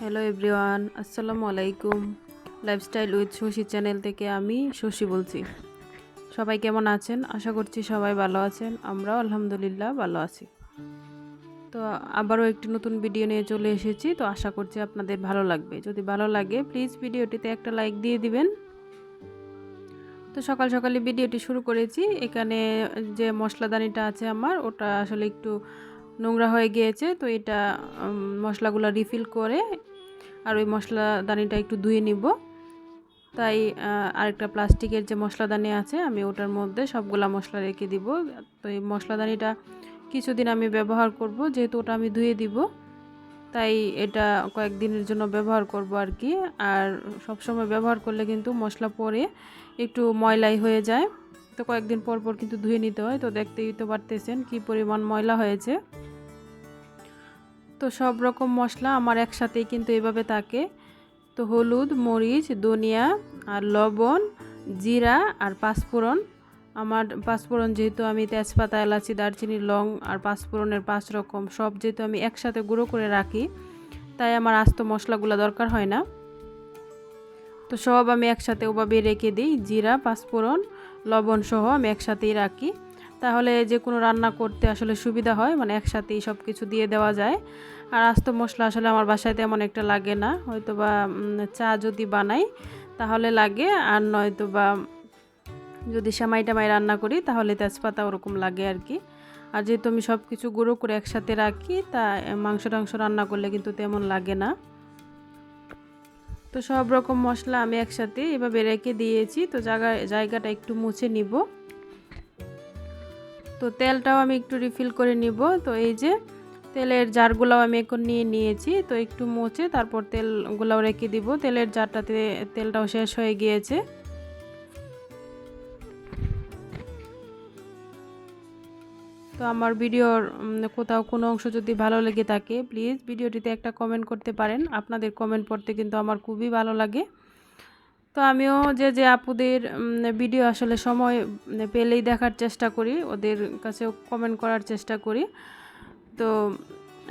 Hello everyone, আসসালামু আলাইকুম। Lifestyle with Shashi channel থেকে আমি শশী বলছি। সবাই কেমন আছেন? আশা করছি সবাই ভালো আছেন। আমরাও আলহামদুলিল্লাহ ভালো আছি। তো আবারও একটি নতুন ভিডিও নিয়ে চলে এসেছি। তো আশা করছি আপনাদের ভালো লাগবে। যদি ভালো লাগে প্লিজ ভিডিওটিতে একটা লাইক দিয়ে দিবেন। তো সকাল সকালে ভিডিওটি শুরু করেছি। এখানে যে মশলাদানিটা আছে আমার, ওটা আসলে একটু নোংরা হয়ে গিয়েছে। তো এটা মশলাগুলো রিফিল করে আর ওই মশলাদানিটা একটু ধুয়ে নিব। তাই আরেকটা প্লাস্টিকের যে মশলাদানি আছে, আমি ওটার মধ্যে সবগুলা মশলা রেখে দিব। তো এই মশলাদানিটা কিছুদিন আমি ব্যবহার করব, যেহেতু ওটা আমি ধুয়ে দিব, তাই এটা কয়েকদিনের জন্য ব্যবহার করব আর কি। আর সব সময় ব্যবহার করলে কিন্তু মশলা পরে একটু ময়লাই হয়ে যায়। তো কয়েকদিন পর পর কিন্তু ধুয়ে নিতে হয়। তো দেখতেই তো পারতেছেন কি পরিমাণ ময়লা হয়েছে। তো সব রকম মশলা আমার একসাথেই কিন্তু এভাবে থাকে। তো হলুদ, মরিচ, ধনিয়া আর লবণ, জিরা আর পাঁচফোড়ন। আমার পাঁচফোড়ন যেহেতু আমি তেজপাতা, এলাচি, দারচিনি, লং আর পাঁচফোড়নের 5 রকম সব যেহেতু আমি একসাথে গুঁড়ো করে রাখি, তাই আমার আস্ত মশলাগুলো দরকার হয় না। তো সব আমি একসাথে ওভাবে রেখে দিই। জিরা, পাঁচফোড়ন, লবণ সহ আমি একসাথেই রাখি। তাহলে যে কোনো রান্না করতে আসলে সুবিধা হয়, মানে একসাথেই সব কিছু দিয়ে দেওয়া যায়। আর আস্ত মশলা আসলে আমার বাসায় তেমন একটা লাগে না। হয়তো বা চা যদি বানাই তাহলে লাগে, আর নয়তো বা যদি সেমাই টামাই রান্না করি তাহলে তেজপাতা ওরকম লাগে আর কি। আর যেহেতু আমি সব কিছু গুঁড়ো করে একসাথে রাখি, তা মাংস টাংস রান্না করলে কিন্তু তেমন লাগে না। তো সব রকম মশলা আমি একসাথে এভাবে রেখে দিয়েছি। তো জায়গাটা একটু মুছে নিব। তো তেলটাও আমি একটু রিফিল করে নিব। তো এই যে তেলের জারগুলাও আমি এখন নিয়ে নিয়েছি। তো একটু মুছে তারপর তেলগুলাও রেখে দিব। তেলের জারটাতে তেলটাও শেষ হয়ে গিয়েছে। তো আমার ভিডিওর কোথাও কোনো অংশ যদি ভালো লেগে থাকে প্লিজ ভিডিওটিতে একটা কমেন্ট করতে পারেন। আপনাদের কমেন্ট পড়তে কিন্তু আমার খুবই ভালো লাগে। তো আমিও যে আপুদের ভিডিও আসলে সময় পেলেই দেখার চেষ্টা করি, ওদের কাছেও কমেন্ট করার চেষ্টা করি। তো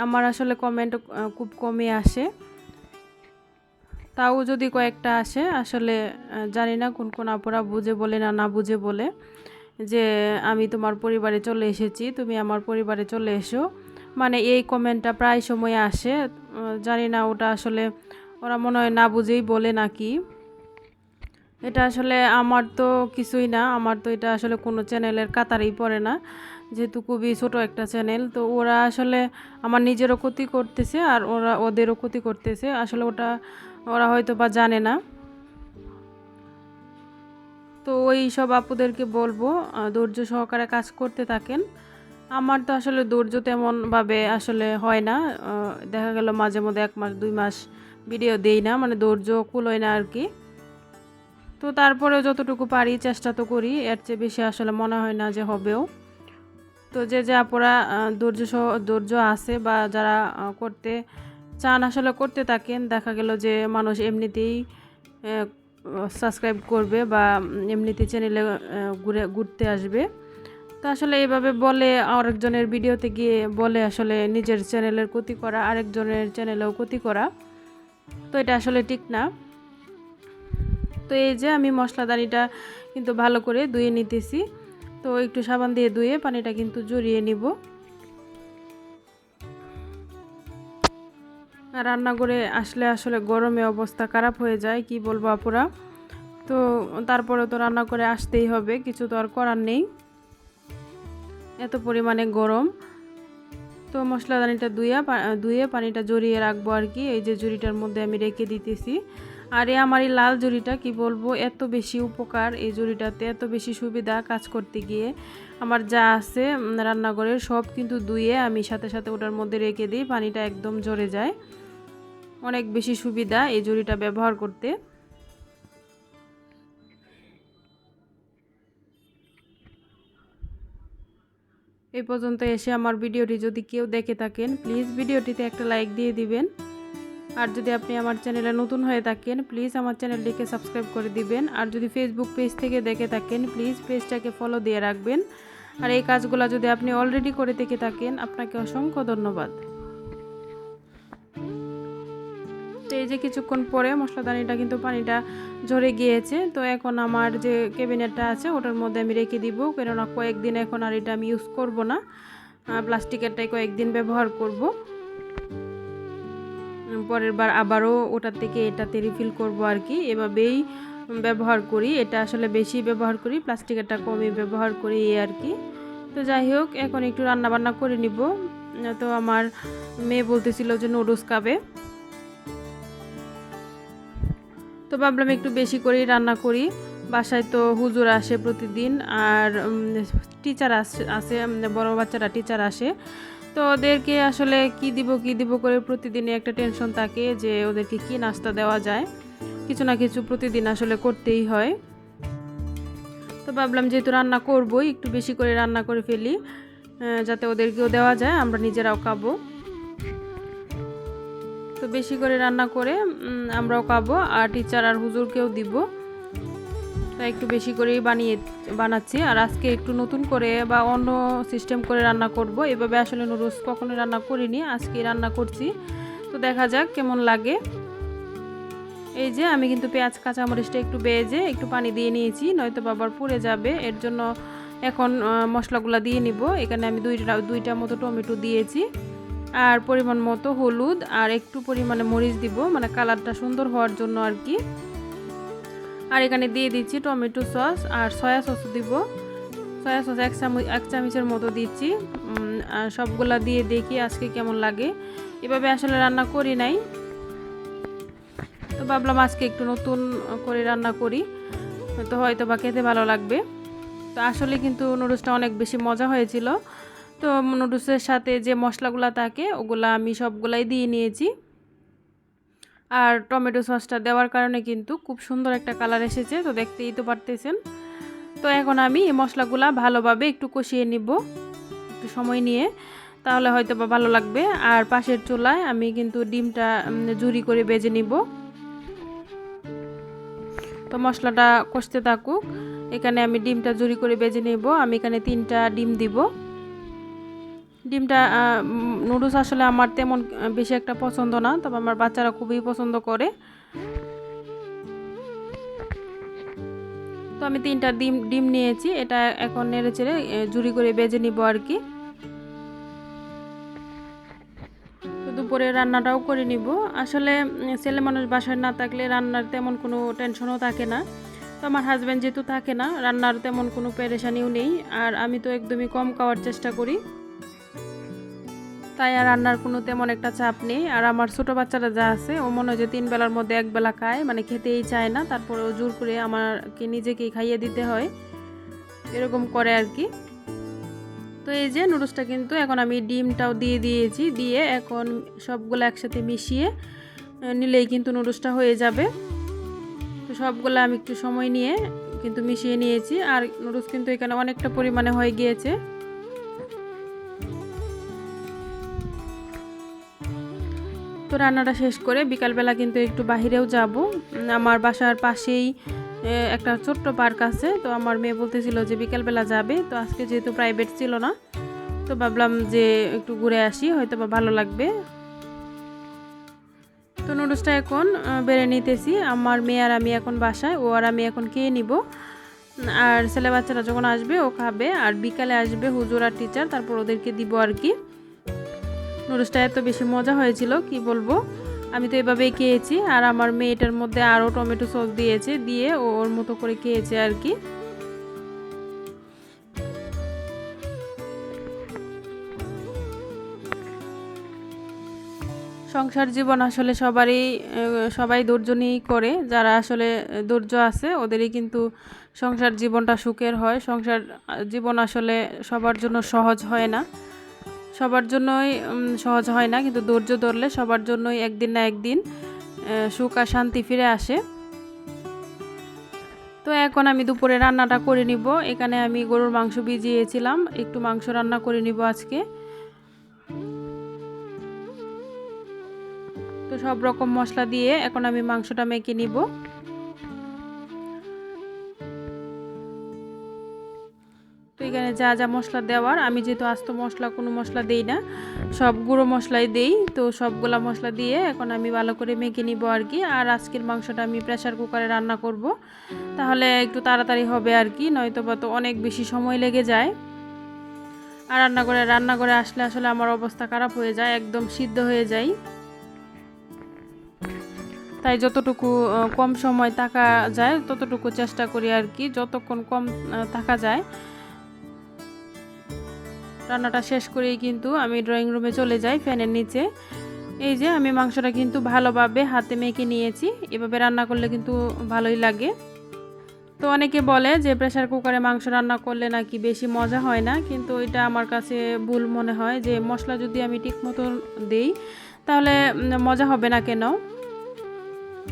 আমার আসলে কমেন্ট খুব কমই আসে, তাও যদি কয়েকটা আসে আসলে জানি না কোন কোন আপুরা বুঝে বলে না না বুঝে বলে যে আমি তোমার পরিবারে চলে এসেছি, তুমি আমার পরিবারে চলে এসো। মানে এই কমেন্টটা প্রায় সময় আসে। জানি না ওটা আসলে ওরা মনে হয় না বুঝেই বলে নাকি। এটা আসলে আমার তো কিছুই না, আমার তো এটা আসলে কোনো চ্যানেলের কাতারেই পড়ে না, যেহেতু খুবই ছোট একটা চ্যানেল। তো ওরা আসলে আমার নিজেরও ক্ষতি করতেছে আর ওদেরও ক্ষতি করতেছে। আসলে ওরা হয়তো বা জানে না। তো ওই সব আপুদেরকে বলবো ধৈর্য সহকারে কাজ করতে থাকেন। আমার তো আসলে ধৈর্য তেমনভাবে আসলে হয় না। দেখা গেল মাঝে মধ্যে 1 মাস 2 মাস ভিডিও দেই না, মানে ধৈর্য কুলোয় না আর কি। তো তারপরেও যতটুকু পারি চেষ্টা তো করি, এর চেয়ে বেশি আসলে মনে হয় না যে হবেও। তো যে আপুরা ধৈর্য আছে বা যারা করতে চান আসলে করতে থাকেন, দেখা গেল যে মানুষ এমনিতেই সাবস্ক্রাইব করবে বা এমনিতেই চ্যানেলে ঘুরতে আসবে। তো আসলে এইভাবে বলে আরেকজনের ভিডিওতে গিয়ে বলে আসলে নিজের চ্যানেলের ক্ষতি করা, আরেকজনের চ্যানেলেও ক্ষতি করা, তো এটা আসলে ঠিক না। তো এই যে আমি মশলাদানিটা কিন্তু ভালো করে ধুয়ে নিতেছি। তো একটু সাবান দিয়ে ধুয়ে পানিটা কিন্তু ঝরিয়ে নিব। রান্নাঘরে আসলে আসলে গরমে অবস্থা খারাপ হয়ে যায়, কি বলবো আপুরা। তো তারপরে তো রান্না করে আসতেই হবে, কিছু তো আর করার নেই, এত পরিমাণে গরম। তো মশলাদানিটা ধুয়ে পানিটা জড়িয়ে রাখবো আর কি। এই যে ঝুড়িটার মধ্যে আমি রেখে দিতেছি। আর আমার এই লাল ঝুড়িটা কি বলবো, এত বেশি উপকার এই ঝুড়িটাতে, এত বেশি সুবিধা কাজ করতে গিয়ে। আমার যা আছে রান্নাঘরের সব কিন্তু ধুয়ে আমি সাথে সাথে ওটার মধ্যে রেখে দিই, পানিটা একদম ঝরে যায়। অনেক বেশি সুবিধা এই ঝুড়িটা ব্যবহার করতে। এই পর্যন্ত এসে আমার ভিডিওটি যদি কেউ দেখে থাকেন প্লিজ ভিডিওটিতে একটা লাইক দিয়ে দিবেন। আর যদি আপনি আমার চ্যানেলে নতুন হয়ে থাকেন প্লিজ আমার চ্যানেলটিকে সাবস্ক্রাইব করে দিবেন। আর যদি ফেসবুক পেজ থেকে দেখে থাকেন প্লিজ পেজটাকে ফলো দিয়ে রাখবেন। আর এই কাজগুলো যদি আপনি অলরেডি করে থেকে থাকেন আপনাকে অসংখ্য ধন্যবাদ। তো এই যে কিছুক্ষণ পরে মশলাদানিটা কিন্তু পানিটা ঝরে গিয়েছে। তো এখন আমার যে ক্যাবিনেটটা আছে ওটার মধ্যে আমি রেখে দিব, কেননা কয়েকদিন এখন আর এটা আমি ইউজ করব না, প্লাস্টিকেরটাই কয়েকদিন ব্যবহার করব। পরের বার আবারও ওটার থেকে এটাতে রিফিল করব আর কি। এভাবেই ব্যবহার করি, এটা আসলে বেশি ব্যবহার করি, প্লাস্টিকেরটা কমই ব্যবহার করি এই আর কি। তো যাই হোক, এখন একটু রান্না বান্না করে নিব। তো আমার মেয়ে বলতেছিল যে নুডলস খাবে, তো ভাবলাম একটু বেশি করেই রান্না করি। বাসায় তো হুজুর আসে প্রতিদিন, আর টিচার আসে, বড় বাচ্চারা টিচার আসে। তো ওদেরকে আসলে কি দিব করে প্রতিদিনই একটা টেনশন থাকে যে ওদেরকে কি নাস্তা দেওয়া যায়, কিছু না কিছু প্রতিদিন আসলে করতেই হয়। তো ভাবলাম যেহেতু রান্না করবই, একটু বেশি করে রান্না করে ফেলি, যাতে ওদেরকেও দেওয়া যায়, আমরা নিজেরাও খাবো। তো বেশি করে রান্না করে আমরাও খাবো, আর টিচার আর হুজুরকেও দিব। তো একটু বেশি করেই বানাচ্ছি। আর আজকে একটু নতুন করে বা অন্য সিস্টেম করে রান্না করব। এভাবে আসলে নুডলস কখনো রান্না করিনি, আজকে রান্না করছি। তো দেখা যাক কেমন লাগে। এই যে আমি কিন্তু পেঁয়াজ কাঁচামরিচটা একটু ভেজে একটু পানি দিয়ে নিয়েছি, নয়তো বাবার পুড়ে যাবে। এর জন্য এখন মশলাগুলো দিয়ে নিব। এখানে আমি দুইটা মতো টমেটো দিয়েছি, আর পরিমাণ মতো হলুদ, আর একটু পরিমাণে মরিচ দিব, মানে কালারটা সুন্দর হওয়ার জন্য আর কি। আর এখানে দিয়ে দিচ্ছি টমেটো সস, আর সয়া সস দিব। সয়া সস এক চামচের মতো দিচ্ছি। আর সবগুলা দিয়ে দেখি আজকে কেমন লাগে। এভাবে আসলে রান্না করি নাই, তো ভাবলাম আজকে একটু নতুন করে রান্না করি, তো হয়তো বা খেতে ভালো লাগবে। তো আসলে কিন্তু নুডলসটা অনেক বেশি মজা হয়েছিল। তো নুডলসের সাথে যে মশলাগুলো থাকে ওগুলা আমি সবগুলাই দিয়ে নিয়েছি, আর টমেটো সসটা দেওয়ার কারণে কিন্তু খুব সুন্দর একটা কালার এসেছে, তো দেখতেই তো পারতেছেন। তো এখন আমি এই মশলাগুলা ভালোভাবে একটু কষিয়ে নিব, একটু সময় নিয়ে, তাহলে হয়তো বা ভালো লাগবে। আর পাশের চুলায় আমি কিন্তু ডিমটা ঝুরি করে ভেজে নিব। তো মশলাটা কষতে থাকুক, এখানে আমি ডিমটা ঝুরি করে ভেজে নেব। আমি এখানে 3টা ডিম দিব। ডিমটা নুডলস আসলে আমার তেমন বেশি একটা পছন্দ না, তবে আমার বাচ্চারা খুবই পছন্দ করে। তো আমি 3টা ডিম নিয়েছি, এটা এখন নেড়ে চেড়ে ঝুরি করে ভেজে নিব আর কি। তো দুপুরে রান্নাটাও করে নিব। আসলে ছেলে মানুষ বাসায় না থাকলে রান্নার তেমন কোনো টেনশনও থাকে না। তো আমার হাজব্যান্ড যেহেতু থাকে না, রান্নার তেমন কোনো পেরেশানিও নেই, আর আমি তো একদমই কম খাওয়ার চেষ্টা করি, তাই আর রান্নার কোনো তেমন একটা চাপ নেই। আর আমার ছোটো বাচ্চারা যা আছে, ও মনে হয় যে 3 বেলার মধ্যে 1 বেলা খায়, মানে খেতেই চায় না, তারপরে ও জোর করে আমাকে নিজেকেই খাইয়ে দিতে হয়, এরকম করে আর কি। তো এই যে নুডলসটা কিন্তু এখন আমি ডিমটাও দিয়ে দিয়েছি, দিয়ে এখন সবগুলো একসাথে মিশিয়ে নিলেই কিন্তু নুডলসটা হয়ে যাবে। তো সবগুলো আমি একটু সময় নিয়ে কিন্তু মিশিয়ে নিয়েছি, আর নুডলস কিন্তু এখানে অনেকটা পরিমাণে হয়ে গিয়েছে। তো রান্নাটা শেষ করে বিকালবেলা কিন্তু একটু বাহিরেও যাব। আমার বাসার পাশেই একটা ছোট্ট পার্ক আছে, তো আমার মেয়ে বলতেছিল যে বিকালবেলা যাবে। তো আজকে যেহেতু প্রাইভেট ছিল না, তো ভাবলাম যে একটু ঘুরে আসি, হয়তো বা ভালো লাগবে। তো নুডলসটা এখন বেড়ে নিতেছি। আমার মেয়ে আর আমি এখন বাসায়, ও আর আমি এখন খেয়ে নিব। আর ছেলে বাচ্চারা যখন আসবে ও খাবে, আর বিকালে আসবে হুজুর আর টিচার, তারপর ওদেরকে দিব আর কি। নুডলসটা এত বেশি মজা হয়েছিল কি বলবো, আমি তো এভাবেই খেয়েছি। আর আমার মেয়েটার মধ্যে আরও টমেটো সস দিয়েছে, দিয়ে ওর মতো করে খেয়েছে আর কি। সংসার জীবন আসলে সবাই ধৈর্য নিয়েই করে, যারা আসলে ধৈর্য আছে ওদেরই কিন্তু সংসার জীবনটা সুখের হয়। সংসার জীবন আসলে সবার জন্য সহজ হয় না, সহজ হয় না, কিন্তু ধৈর্য ধরলে সবার জন্যই একদিন না একদিন সুখ আর শান্তি ফিরে আসে। তো এখন আমি দুপুরে রান্নাটা করে নিব। এখানে আমি গরুর মাংস ভিজিয়েছিলাম, একটু মাংস রান্না করে নিব আজকে। তো সব রকম মশলা দিয়ে এখন আমি মাংসটা মেখে নিব। তো এখানে যা যা মশলা দেওয়ার, আমি যেহেতু আস্ত মশলা কোনো মশলা দেই না, সব গুঁড়ো মশলাই দেই, তো সবগুলা মশলা দিয়ে এখন আমি ভালো করে মেখে নিব আর কি। আর আজকের মাংসটা আমি প্রেসার কুকারে রান্না করব, তাহলে একটু তাড়াতাড়ি হবে আর কি, নয়তো বা তো অনেক বেশি সময় লেগে যায়। আর রান্নাঘরে আসলে আসলে আমার অবস্থা খারাপ হয়ে যায়, একদম সিদ্ধ হয়ে যায়। তাই যতটুকু কম সময় থাকা যায় ততটুকু চেষ্টা করি আর কি, যতক্ষণ কম থাকা যায়। রান্নাটা শেষ করেই কিন্তু আমি ড্রয়িং রুমে চলে যাই ফ্যানের নিচে। এই যে আমি মাংসটা কিন্তু ভালোভাবে হাতে মেখে নিয়েছি, এভাবে রান্না করলে কিন্তু ভালোই লাগে। তো অনেকে বলে যে প্রেসার কুকারে মাংস রান্না করলে নাকি বেশি মজা হয় না, কিন্তু এটা আমার কাছে ভুল মনে হয়। যে মশলা যদি আমি ঠিক মতো দেই তাহলে মজা হবে না কেন।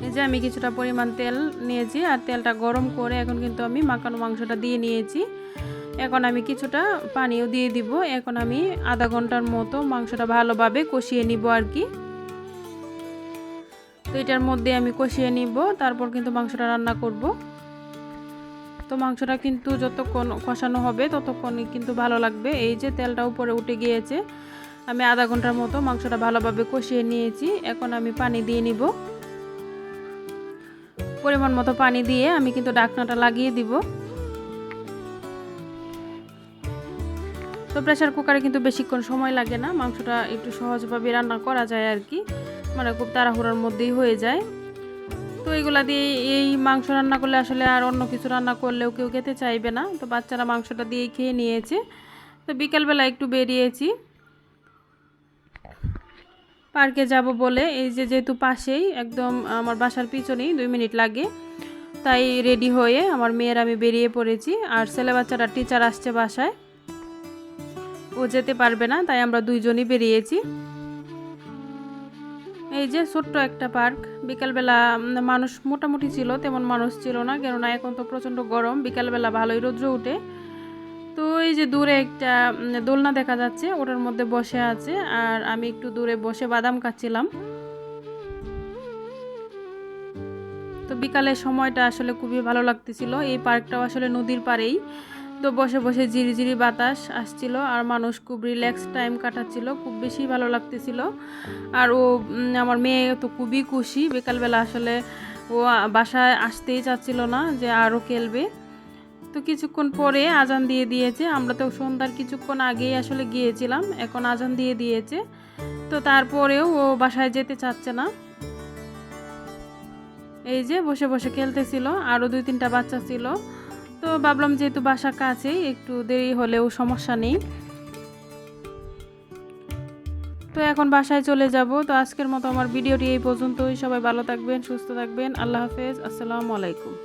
এই যে আমি কিছুটা পরিমাণ তেল নিয়েছি, আর তেলটা গরম করে এখন কিন্তু আমি মাখানো মাংসটা দিয়ে নিয়েছি। এখন আমি কিছুটা পানিও দিয়ে দিব। এখন আমি আধা ঘন্টার মতো মাংসটা ভালোভাবে কষিয়ে নিব আর কি। তো এটার মধ্যে আমি কষিয়ে নিব, তারপর কিন্তু মাংসটা রান্না করব। তো মাংসটা কিন্তু যতক্ষণ কষানো হবে ততক্ষণই কিন্তু ভালো লাগবে। এই যে তেলটা উপরে উঠে গিয়েছে, আমি আধা ঘন্টার মতো মাংসটা ভালোভাবে কষিয়ে নিয়েছি। এখন আমি পানি দিয়ে নিব, পরিমাণ মতো পানি দিয়ে আমি কিন্তু ঢাকনাটা লাগিয়ে দিব। তো প্রেসার কুকারে কিন্তু বেশিক্ষণ সময় লাগে না, মাংসটা একটু সহজভাবে রান্না করা যায় আর কি, মানে খুব তাড়াহুড়োর মধ্যেই হয়ে যায়। তো এগুলা দিয়ে এই মাংস রান্না করলে আসলে আর অন্য কিছু রান্না করলেও কেউ খেতে চাইবে না। তো বাচ্চারা মাংসটা দিয়েই খেয়ে নিয়েছে। তো বিকালবেলা একটু বেরিয়েছি পার্কে যাব বলে, এই যে যেহেতু পাশেই একদম আমার বাসার পিছনেই 2 মিনিট লাগে, তাই রেডি হয়ে আমার মেয়ের আমি বেরিয়ে পড়েছি। আর ছেলে বাচ্চাটা টিচার আসছে বাসায়, ও যেতে পারবে না, তাই আমরা দুইজনই বেরিয়েছি। এই যে ছোট্ট একটা পার্ক, বিকালবেলা মানুষ মোটামুটি ছিল, তেমন মানুষ ছিল না, কেননা এখন তো প্রচণ্ড গরম, বিকালবেলা ভালোই রৌদ্র উঠে। তো এই যে দূরে একটা দোলনা দেখা যাচ্ছে, ওটার মধ্যে বসে আছে, আর আমি একটু দূরে বসে বাদাম খাচ্ছিলাম। তো বিকালের সময়টা আসলে খুবই ভালো লাগতেছিল। এই পার্কটাও আসলে নদীর পাড়েই, তো বসে বসে ঝিরিঝিরি বাতাস আসছিল, আর মানুষ খুব রিল্যাক্স টাইম কাটাচ্ছিল, খুব বেশি ভালো লাগতেছিল। আর আমার মেয়ে তো খুবই খুশি, বিকালবেলা আসলে ও বাসায় আসতেই চাচ্ছিল না যে আরও খেলবে। তো কিছুক্ষণ পরে আজান দিয়ে দিয়েছে, আমরা তো সন্ধ্যার কিছুক্ষণ আগেই আসলে গিয়েছিলাম, এখন আজান দিয়ে দিয়েছে। তো তারপরেও ও বাসায় যেতে চাচ্ছে না, এই যে বসে বসে খেলতেছিল। আরও 2-3টা বাচ্চা ছিল, তো ভাবলাম যেহেতু বাসা কাছেই একটু দেরি হলেও সমস্যা নেই। তো এখন বাসায় চলে যাব। তো আজকের মতো আমার ভিডিওটি এই পর্যন্তই। সবাই ভালো থাকবেন, সুস্থ থাকবেন। আল্লাহ হাফেজ, আসসালামু আলাইকুম।